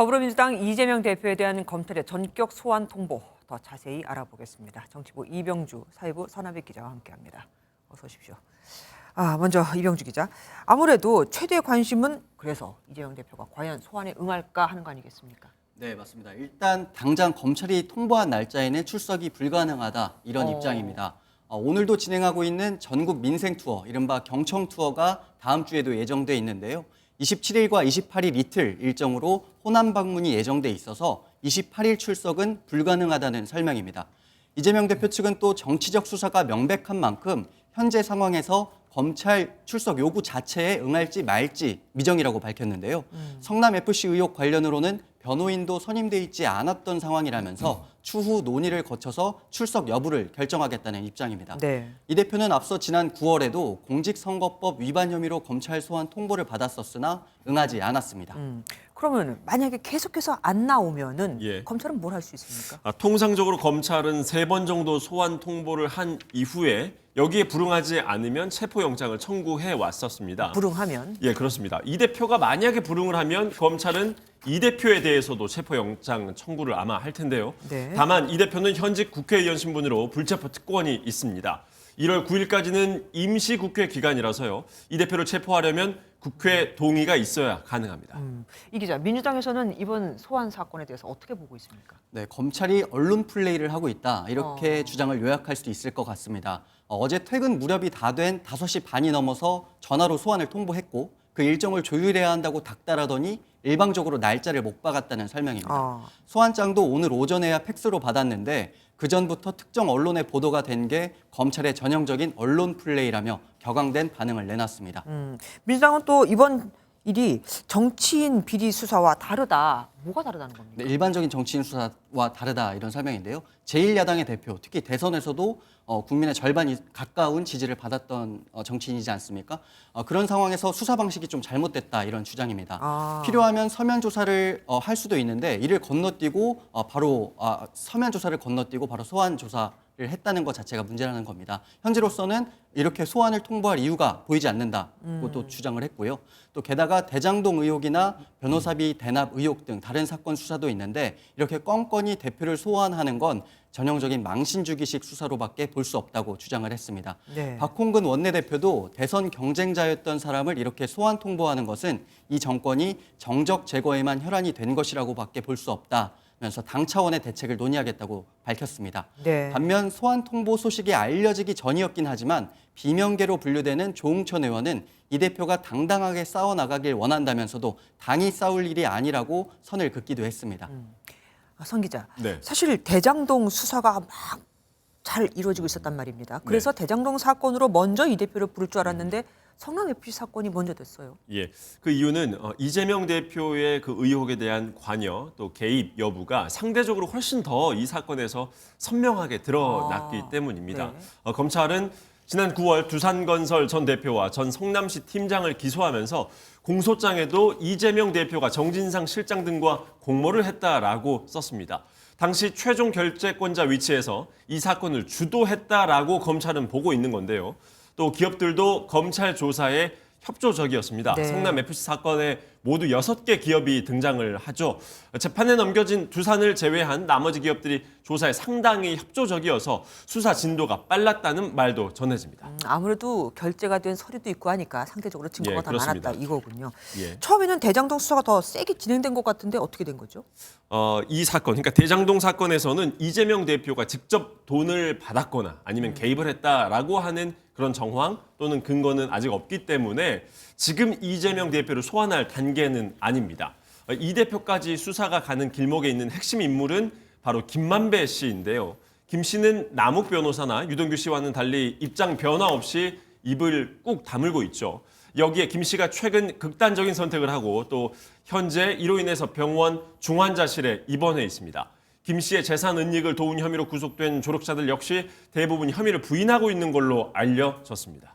더불어민주당 이재명 대표에 대한 검찰의 전격 소환 통보 더 자세히 알아보겠습니다. 정치부 이병주 사회부 선하빛 기자와 함께합니다. 어서 오십시오. 먼저 이병주 기자. 아무래도 최대 관심은 그래서 이재명 대표가 과연 소환에 응할까 하는 거 아니겠습니까? 네, 맞습니다. 일단 당장 검찰이 통보한 날짜에는 출석이 불가능하다 이런 입장입니다. 오늘도 진행하고 있는 전국 민생 투어, 이른바 경청 투어가 다음 주에도 예정돼 있는데요. 27일과 28일 이틀 일정으로 호남 방문이 예정돼 있어서 28일 출석은 불가능하다는 설명입니다. 이재명 대표 측은 또 정치적 수사가 명백한 만큼 현재 상황에서 검찰 출석 요구 자체에 응할지 말지 미정이라고 밝혔는데요. 성남FC 의혹 관련으로는 변호인도 선임돼 있지 않았던 상황이라면서 추후 논의를 거쳐서 출석 여부를 결정하겠다는 입장입니다. 네. 이 대표는 앞서 지난 9월에도 공직선거법 위반 혐의로 검찰 소환 통보를 받았었으나 응하지 않았습니다. 그러면 만약에 계속해서 안 나오면은 예. 검찰은 뭘 할 수 있습니까? 통상적으로 검찰은 3번 정도 소환 통보를 한 이후에 여기에 불응하지 않으면 체포영장을 청구해 왔었습니다. 불응하면? 예, 그렇습니다. 이 대표가 만약에 불응을 하면 검찰은 이 대표에 대해서도 체포영장 청구를 아마 할 텐데요. 네. 다만 이 대표는 현직 국회의원 신분으로 불체포 특권이 있습니다. 1월 9일까지는 임시국회 기간이라서요. 이 대표를 체포하려면 국회 동의가 있어야 가능합니다. 이 기자, 민주당에서는 이번 소환 사건에 대해서 어떻게 보고 있습니까? 네, 검찰이 언론 플레이를 하고 있다 이렇게 주장을 요약할 수도 있을 것 같습니다. 어제 퇴근 무렵이 다 된 5시 반이 넘어서 전화로 소환을 통보했고 그 일정을 조율해야 한다고 닥달하더니 일방적으로 날짜를 못 박았다는 설명입니다. 소환장도 오늘 오전에야 팩스로 받았는데 그전부터 특정 언론에 보도가 된 게 검찰의 전형적인 언론 플레이라며 격앙된 반응을 내놨습니다. 민주당은 또 이번 일이 정치인 비리 수사와 다르다. 뭐가 다르다는 겁니까? 네, 일반적인 정치인 수사와 다르다 이런 설명인데요. 제1야당의 대표, 특히 대선에서도 국민의 절반이 가까운 지지를 받았던 정치인이지 않습니까? 그런 상황에서 수사 방식이 좀 잘못됐다 이런 주장입니다. 필요하면 서면 조사를 할 수도 있는데 이를 건너뛰고 서면 조사를 건너뛰고 바로 소환 조사를 했다는 것 자체가 문제라는 겁니다. 현재로서는 이렇게 소환을 통보할 이유가 보이지 않는다고 또 주장을 했고요. 또 게다가 대장동 의혹이나 변호사비 대납 의혹 등 다른 사건 수사도 있는데 이렇게 껌껌이 대표를 소환하는 건 전형적인 망신주기식 수사로밖에 볼 수 없다고 주장을 했습니다. 네. 박홍근 원내대표도 대선 경쟁자였던 사람을 이렇게 소환 통보하는 것은 이 정권이 정적 제거에만 혈안이 된 것이라고밖에 볼 수 없다면서 당 차원의 대책을 논의하겠다고 밝혔습니다. 네. 반면 소환 통보 소식이 알려지기 전이었긴 하지만 비명계로 분류되는 조응천 의원은 이 대표가 당당하게 싸워나가길 원한다면서도 당이 싸울 일이 아니라고 선을 긋기도 했습니다. 선 기자, 네. 사실 대장동 수사가 막 잘 이루어지고 있었단 말입니다. 그래서 대장동 사건으로 먼저 이 대표를 부를 줄 알았는데 성남FC 사건이 먼저 됐어요. 예, 그 이유는 이재명 대표의 그 의혹에 대한 관여 또 개입 여부가 상대적으로 훨씬 더 이 사건에서 선명하게 드러났기 때문입니다. 네. 검찰은 지난 9월 두산건설 전 대표와 전 성남시 팀장을 기소하면서 공소장에도 이재명 대표가 정진상 실장 등과 공모를 했다라고 썼습니다. 당시 최종 결재권자 위치에서 이 사건을 주도했다라고 검찰은 보고 있는 건데요. 또 기업들도 검찰 조사에 협조적이었습니다. 네. 성남FC 사건에 모두 6개 기업이 등장을 하죠. 재판에 넘겨진 두산을 제외한 나머지 기업들이 조사에 상당히 협조적이어서 수사 진도가 빨랐다는 말도 전해집니다. 아무래도 결재가 된 서류도 있고 하니까 상대적으로 증거가 예, 더 그렇습니다. 많았다 이거군요. 예. 처음에는 대장동 수사가 더 세게 진행된 것 같은데 어떻게 된 거죠? 이 사건, 그러니까 대장동 사건에서는 이재명 대표가 직접 돈을 받았거나 아니면 개입을 했다라고 하는 그런 정황 또는 근거는 아직 없기 때문에 지금 이재명 대표를 소환할 단계는 아닙니다. 이 대표까지 수사가 가는 길목에 있는 핵심 인물은 바로 김만배 씨인데요. 김 씨는 남욱 변호사나 유동규 씨와는 달리 입장 변화 없이 입을 꾹 다물고 있죠. 여기에 김 씨가 최근 극단적인 선택을 하고 또 현재 이로 인해서 병원 중환자실에 입원해 있습니다. 김 씨의 재산 은닉을 도운 혐의로 구속된 조력자들 역시 대부분 혐의를 부인하고 있는 걸로 알려졌습니다.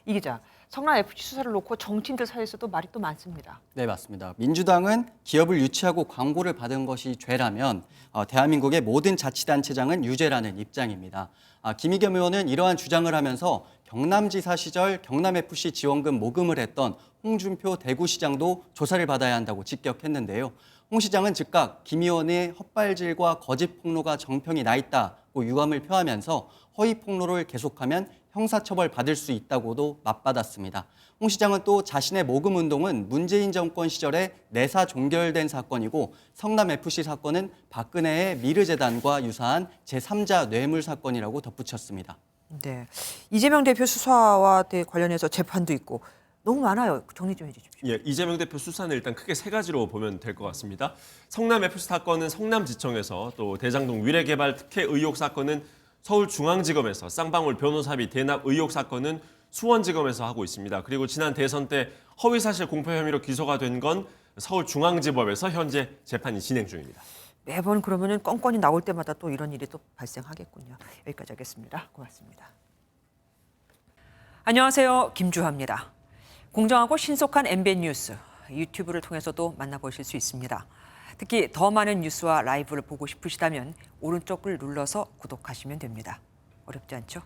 이 기자, 성남FC 수사를 놓고 정치인들 사이에서도 말이 또 많습니다. 네, 맞습니다. 민주당은 기업을 유치하고 광고를 받은 것이 죄라면 대한민국의 모든 자치단체장은 유죄라는 입장입니다. 김의겸 의원은 이러한 주장을 하면서 경남지사 시절 경남FC 지원금 모금을 했던 홍준표 대구시장도 조사를 받아야 한다고 직격했는데요. 홍 시장은 즉각 김 의원의 헛발질과 거짓 폭로가 정평이 나 있다고 유감을 표하면서 허위 폭로를 계속하면 형사처벌 받을 수 있다고도 맞받았습니다. 홍 시장은 또 자신의 모금 운동은 문재인 정권 시절에 내사 종결된 사건이고 성남FC 사건은 박근혜의 미르재단과 유사한 제3자 뇌물 사건이라고 덧붙였습니다. 네, 이재명 대표 수사와 관련해서 재판도 있고 너무 많아요. 정리 좀 해주십시오. 예, 이재명 대표 수사는 일단 크게 세 가지로 보면 될 것 같습니다. 성남FC 사건은 성남지청에서, 또 대장동 위례개발 특혜 의혹 사건은 서울중앙지검에서, 쌍방울 변호사비 대납 의혹 사건은 수원지검에서 하고 있습니다. 그리고 지난 대선 때 허위사실 공표 혐의로 기소가 된 건 서울중앙지법에서 현재 재판이 진행 중입니다. 매번 그러면은 건건이 나올 때마다 또 이런 일이 또 발생하겠군요. 여기까지 하겠습니다. 고맙습니다. 안녕하세요. 김주하입니다. 공정하고 신속한 MBN 뉴스, 유튜브를 통해서도 만나보실 수 있습니다. 특히 더 많은 뉴스와 라이브를 보고 싶으시다면 오른쪽을 눌러서 구독하시면 됩니다. 어렵지 않죠?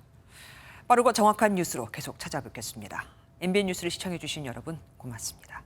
빠르고 정확한 뉴스로 계속 찾아뵙겠습니다. MBN 뉴스를 시청해 주신 여러분 고맙습니다.